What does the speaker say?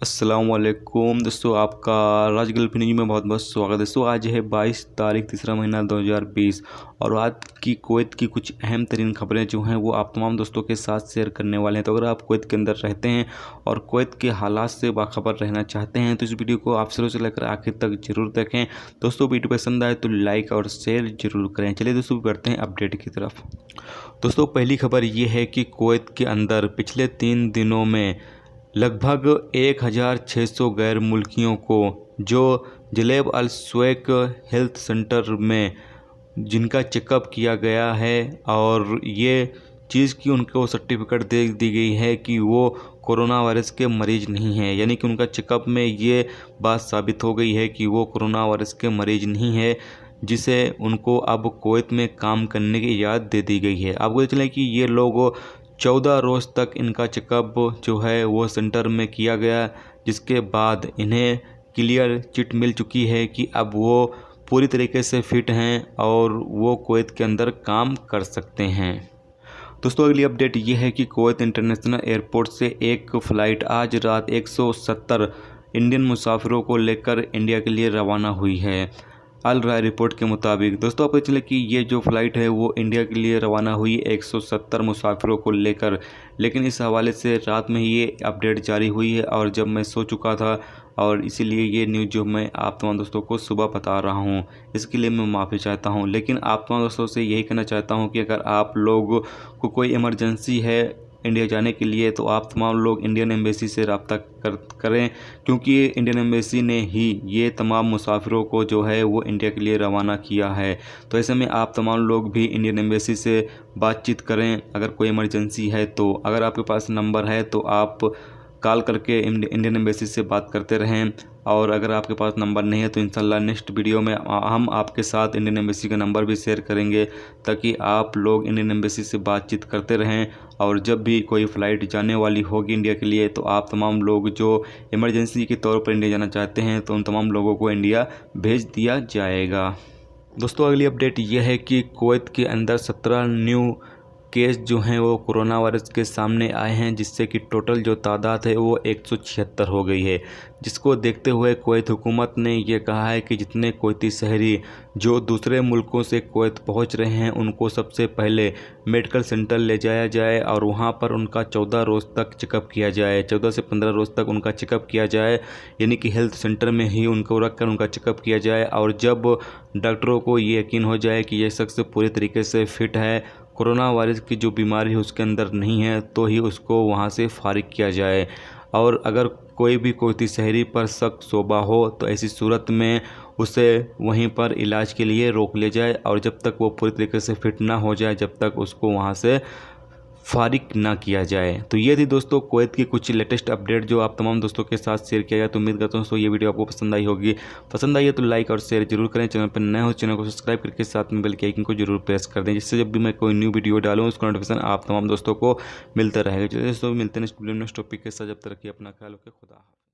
अस्सलामुअलैकुम दोस्तों, आपका राज गल्फ न्यूज़ में बहुत बहुत स्वागत है। दोस्तों आज है 22 तारीख तीसरा महीना 2020 और आज की कुवैत की कुछ अहम तरीन खबरें जो हैं वो आप तमाम दोस्तों के साथ शेयर करने वाले हैं। तो अगर आप कुवैत के अंदर रहते हैं और कुवैत के हालात से बाखबर रहना चाहते हैं तो इस वीडियो को आप शुरू से लेकर आखिर तक जरूर देखें। दोस्तों वीडियो पसंद आए तो लाइक और शेयर जरूर करें। चलिए दोस्तों बढ़ते हैं अपडेट की तरफ। दोस्तों पहली खबर ये है कि कुवैत के अंदर पिछले 3 दिनों में लगभग 1600 गैर मुल्कियों को जो जलेब अल स्वेक हेल्थ सेंटर में जिनका चेकअप किया गया है और ये चीज़ की उनको सर्टिफिकेट दे दी गई है कि वो कोरोना वायरस के मरीज़ नहीं हैं, यानी कि उनका चेकअप में ये बात साबित हो गई है कि वो कोरोना वायरस के मरीज़ नहीं है, जिसे उनको अब कुवैत में काम करने की इजाज़त दे दी गई है। आपको चलें कि ये लोग 14 रोज़ तक इनका चेकअप जो है वो सेंटर में किया गया, जिसके बाद इन्हें क्लियर चिट मिल चुकी है कि अब वो पूरी तरीके से फिट हैं और वो कुवैत के अंदर काम कर सकते हैं। दोस्तों अगली अपडेट ये है कि कुवैत इंटरनेशनल एयरपोर्ट से एक फ़्लाइट आज रात 170 इंडियन मुसाफिरों को लेकर इंडिया के लिए रवाना हुई है। अल राय रिपोर्ट के मुताबिक दोस्तों आपको चले कि ये जो फ़्लाइट है वो इंडिया के लिए रवाना हुई 170 मुसाफिरों को लेकर, लेकिन इस हवाले से रात में ही ये अपडेट जारी हुई है और जब मैं सो चुका था और इसीलिए ये न्यूज़ जो मैं आप तमाम दोस्तों को सुबह बता रहा हूँ, इसके लिए मैं माफ़ी चाहता हूँ। लेकिन आप तमाम दोस्तों से यही कहना चाहता हूँ कि अगर आप लोग को कोई इमरजेंसी है इंडिया जाने के लिए तो आप तमाम लोग इंडियन एम्बेसी से रब्ता करें, क्योंकि इंडियन एम्बेसी ने ही ये तमाम मुसाफिरों को जो है वो इंडिया के लिए रवाना किया है। तो ऐसे में आप तमाम लोग भी इंडियन एम्बेसी से बातचीत करें अगर कोई इमरजेंसी है तो। अगर आपके पास नंबर है तो आप कॉल करके इंडियन एम्बेसी से बात करते रहें, और अगर आपके पास नंबर नहीं है तो इंशाल्लाह नेक्स्ट वीडियो में हम आपके साथ इंडियन एम्बेसी का नंबर भी शेयर करेंगे, ताकि आप लोग इंडियन एम्बेसी से बातचीत करते रहें। और जब भी कोई फ़्लाइट जाने वाली होगी इंडिया के लिए तो आप तमाम लोग जो इमरजेंसी के तौर पर इंडिया जाना चाहते हैं तो उन तमाम लोगों को इंडिया भेज दिया जाएगा। दोस्तों अगली अपडेट यह है कि कुवैत के अंदर 17 न्यू केस जो हैं वो कोरोना वायरस के सामने आए हैं, जिससे कि टोटल जो तादाद है वो 176 हो गई है। जिसको देखते हुए कुवैत हुकूमत ने ये कहा है कि जितने कुवैती शहरी जो दूसरे मुल्कों से कुवैत पहुंच रहे हैं उनको सबसे पहले मेडिकल सेंटर ले जाया जाए और वहां पर उनका 14 रोज़ तक चेकअप किया जाए। 14 से 15 रोज़ तक उनका चेकअप किया जाए, यानी कि हेल्थ सेंटर में ही उनको रख कर उनका चेकअप किया जाए। और जब डॉक्टरों को ये यकीन हो जाए कि ये शख्स पूरी तरीके से फिट है, कोरोना वायरस की जो बीमारी है उसके अंदर नहीं है, तो ही उसको वहाँ से फारिग किया जाए। और अगर कोई भी कुवैती शहरी पर शक शोबा हो तो ऐसी सूरत में उसे वहीं पर इलाज के लिए रोक लिया जाए, और जब तक वो पूरी तरीके से फिट ना हो जाए जब तक उसको वहाँ से फारिग ना किया जाए। तो ये थी दोस्तों कुवैत की कुछ लेटेस्ट अपडेट जो आप तमाम दोस्तों के साथ शेयर किया गया। तो उम्मीद करता हूँ दोस्तों ये वीडियो आपको पसंद आई होगी। पसंद आई है तो लाइक और शेयर जरूर करें। चैनल पर नए हो चैनल को सब्सक्राइब करके साथ में बेल के आइकन को जरूर प्रेस कर दें, जिससे जब भी मैं कोई न्यू वीडियो डालूँ उसका नोटिफिकेशन आप तमाम दोस्तों को मिलता रहेगा। दोस्तों मिलते हैं नेक्स्ट वीडियो नेक्स्ट टॉपिक के साथ। जब तक रखिए अपना ख्याल रखिए। खुदा हाफ़िज़।